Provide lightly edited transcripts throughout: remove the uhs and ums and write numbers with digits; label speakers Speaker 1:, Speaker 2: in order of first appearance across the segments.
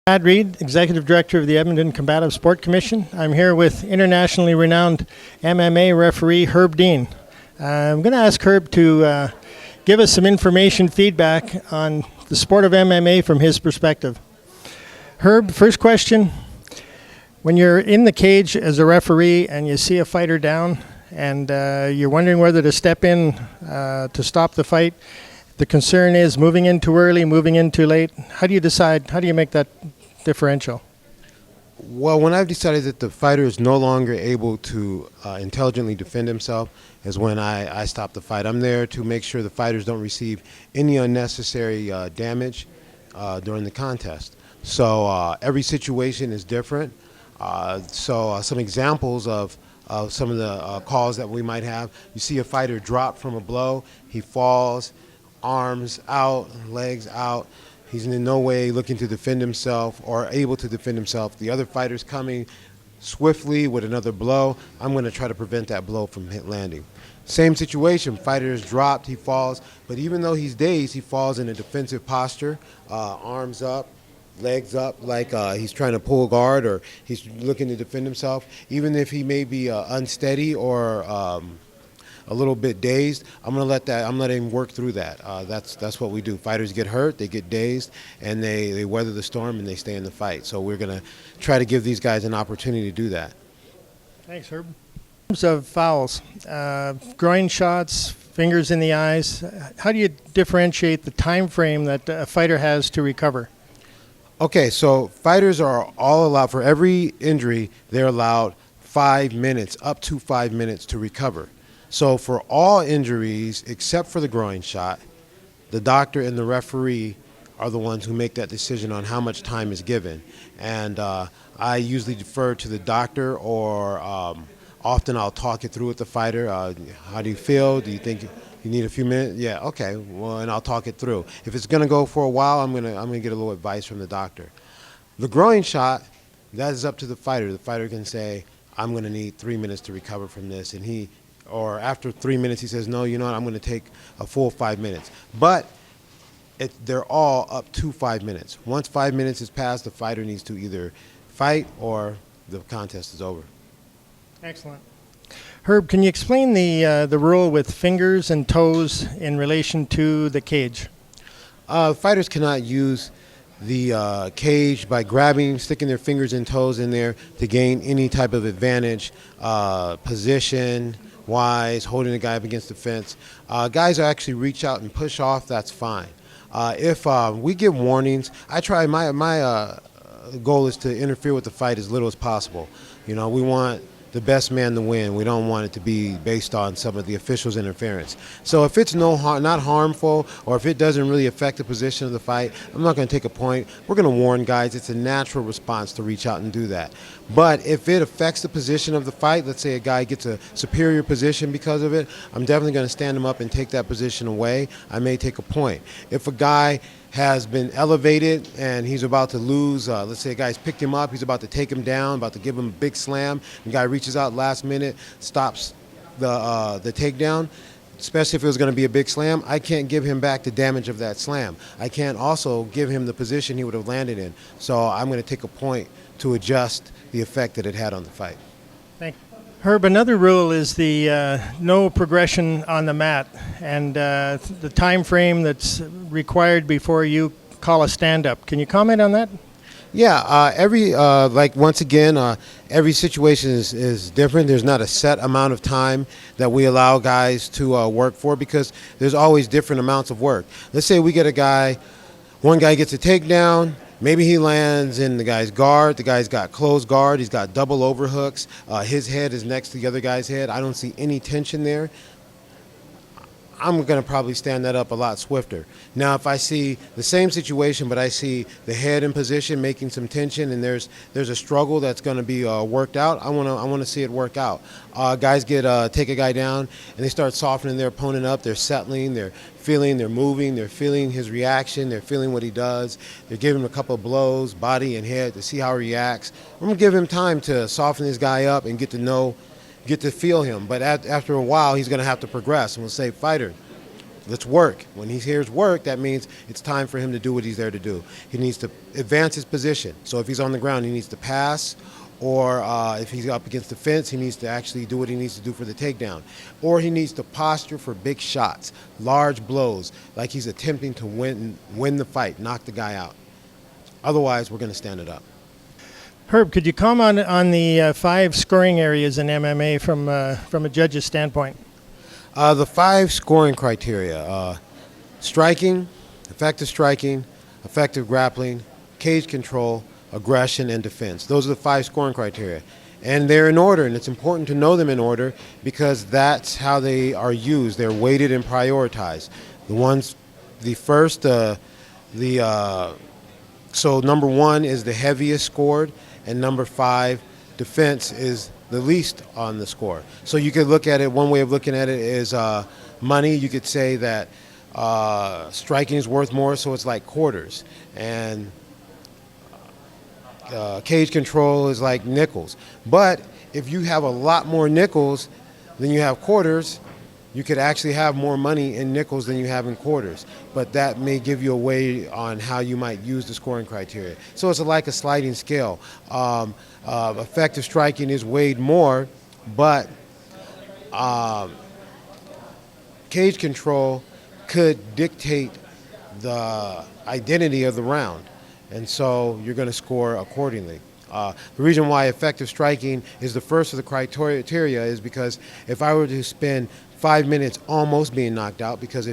Speaker 1: Brad Reed, Executive Director of the Edmonton Combative Sport Commission. I'm here with internationally renowned MMA referee Herb Dean. I'm going to ask Herb to give us some information feedback on the sport of MMA from his perspective. Herb, first question. When you're in the cage as a referee and you see a fighter down and you're wondering whether to step in to stop the fight, the concern is moving in too early, moving in too late. How do you decide? How do you make that differential?
Speaker 2: Well, when I've decided that the fighter is no longer able to intelligently defend himself is when I stop the fight. I'm there to make sure the fighters don't receive any unnecessary damage during the contest. So every situation is different. Some examples of some of the calls that we might have. You see a fighter drop from a blow, he falls, arms out, legs out. He's in no way looking to defend himself or able to defend himself. The other fighter's coming swiftly with another blow. I'm going to try to prevent that blow from landing. Same situation, fighter is dropped, he falls, but even though he's dazed, he falls in a defensive posture, arms up, legs up, like he's trying to pull guard or he's looking to defend himself. Even if he may be unsteady or a little bit dazed, I'm letting him work through that. That's what we do. Fighters get hurt, they get dazed, and they weather the storm and they stay in the fight. So we're going to try to give these guys an opportunity to do that.
Speaker 1: Thanks, Herb. In terms of fouls, groin shots, fingers in the eyes, how do you differentiate the time frame that a fighter has to recover?
Speaker 2: Okay, so fighters are all allowed, for every injury, they're allowed 5 minutes, up to 5 minutes to recover. So for all injuries, except for the groin shot, the doctor and the referee are the ones who make that decision on how much time is given. And I usually defer to the doctor, or often I'll talk it through with the fighter. How do you feel? Do you think you need a few minutes? Yeah, okay, well, and I'll talk it through. If it's gonna go for a while, I'm gonna get a little advice from the doctor. The groin shot, that is up to the fighter. The fighter can say, I'm gonna need 3 minutes to recover from this, and or after 3 minutes, he says, no, you know what, I'm going to take a full 5 minutes. But they're all up to 5 minutes. Once 5 minutes is passed, the fighter needs to either fight or the contest is over.
Speaker 1: Excellent. Herb, can you explain the rule with fingers and toes in relation to the cage?
Speaker 2: Fighters cannot use the cage by grabbing, sticking their fingers and toes in there to gain any type of advantage, position wise, holding the guy up against the fence. Guys who actually reach out and push off, that's fine. If we give warnings, my goal is to interfere with the fight as little as possible. You know, we want the best man to win. We don't want it to be based on some of the officials' interference. So if it's not harmful, or if it doesn't really affect the position of the fight, I'm not going to take a point. We're going to warn guys. It's a natural response to reach out and do that. But if it affects the position of the fight, let's say a guy gets a superior position because of it, I'm definitely going to stand him up and take that position away. I may take a point. If a guy has been elevated and he's about to lose, let's say a guy's picked him up, he's about to take him down, about to give him a big slam, the guy reaches out last minute, stops the takedown, especially if it was going to be a big slam, I can't give him back the damage of that slam. I can't also give him the position he would have landed in. So I'm going to take a point to adjust the effect that it had on the fight.
Speaker 1: Thank you. Herb, another rule is the no progression on the mat, and the time frame that's required before you call a stand-up. Can you comment on that?
Speaker 2: Yeah, once again, every situation is different. There's not a set amount of time that we allow guys to work for, because there's always different amounts of work. Let's say we get one guy gets a takedown, maybe he lands in the guy's guard, the guy's got closed guard, he's got double overhooks, his head is next to the other guy's head, I don't see any tension there. I'm going to probably stand that up a lot swifter. Now, if I see the same situation, but I see the head in position making some tension, and there's a struggle that's going to be worked out, I want to see it work out. Guys take a guy down, and they start softening their opponent up. They're settling, they're feeling, they're moving, they're feeling his reaction, they're feeling what he does. They're giving him a couple of blows, body and head, to see how he reacts. I'm going to give him time to soften this guy up and get to feel him. But after a while, he's going to have to progress. And we'll say, fighter, let's work. When he hears work, that means it's time for him to do what he's there to do. He needs to advance his position. So if he's on the ground, he needs to pass, or if he's up against the fence, he needs to actually do what he needs to do for the takedown. Or he needs to posture for big shots, large blows, like he's attempting to win the fight, knock the guy out. Otherwise, we're going to stand it up.
Speaker 1: Herb, could you comment on the 5 scoring areas in MMA from a judge's standpoint?
Speaker 2: The 5 scoring criteria: striking, effective grappling, cage control, aggression, and defense. Those are the 5 scoring criteria. And they're in order, and it's important to know them in order because that's how they are used. They're weighted and prioritized. So number 1 is the heaviest scored, and number 5, defense, is the least on the score. So you could look at it, one way of looking at it is money. You could say that striking is worth more, so it's like quarters. And cage control is like nickels. But if you have a lot more nickels than you have quarters, you could actually have more money in nickels than you have in quarters. But that may give you a way on how you might use the scoring criteria. So it's like a sliding scale. Effective striking is weighed more, but cage control could dictate the identity of the round. And so you're going to score accordingly. The reason why effective striking is the first of the criteria is because if I were to spend 5 minutes almost being knocked out, because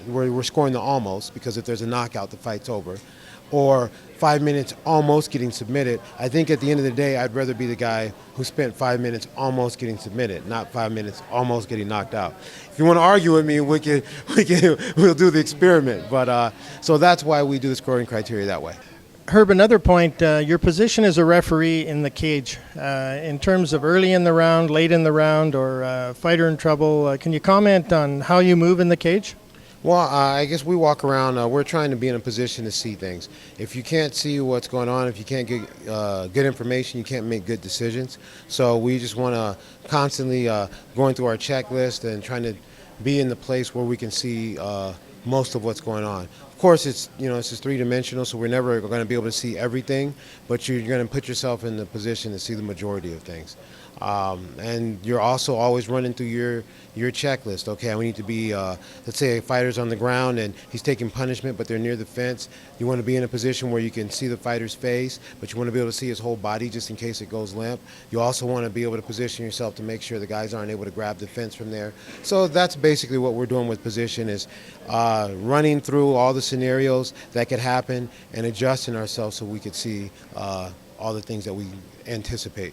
Speaker 2: we're scoring the almost, because if there's a knockout, the fight's over, or 5 minutes almost getting submitted, I think at the end of the day, I'd rather be the guy who spent 5 minutes almost getting submitted, not 5 minutes almost getting knocked out. If you want to argue with me, we'll do the experiment. But so that's why we do the scoring criteria that way.
Speaker 1: Herb, another point, your position as a referee in the cage, in terms of early in the round, late in the round, or fighter in trouble, can you comment on how you move in the cage?
Speaker 2: Well, I guess we walk around, we're trying to be in a position to see things. If you can't see what's going on, if you can't get good information, you can't make good decisions. So we just want to constantly going through our checklist and trying to be in the place where we can see most of what's going on. Of course, it's just 3-dimensional, so we're never going to be able to see everything, but you're going to put yourself in the position to see the majority of things. And you're also always running through your checklist. Okay, we need to be, let's say a fighter's on the ground and he's taking punishment, but they're near the fence. You want to be in a position where you can see the fighter's face, but you want to be able to see his whole body just in case it goes limp. You also want to be able to position yourself to make sure the guys aren't able to grab the fence from there. So that's basically what we're doing with position, is running through all the scenarios that could happen and adjusting ourselves so we could see all the things that we anticipate.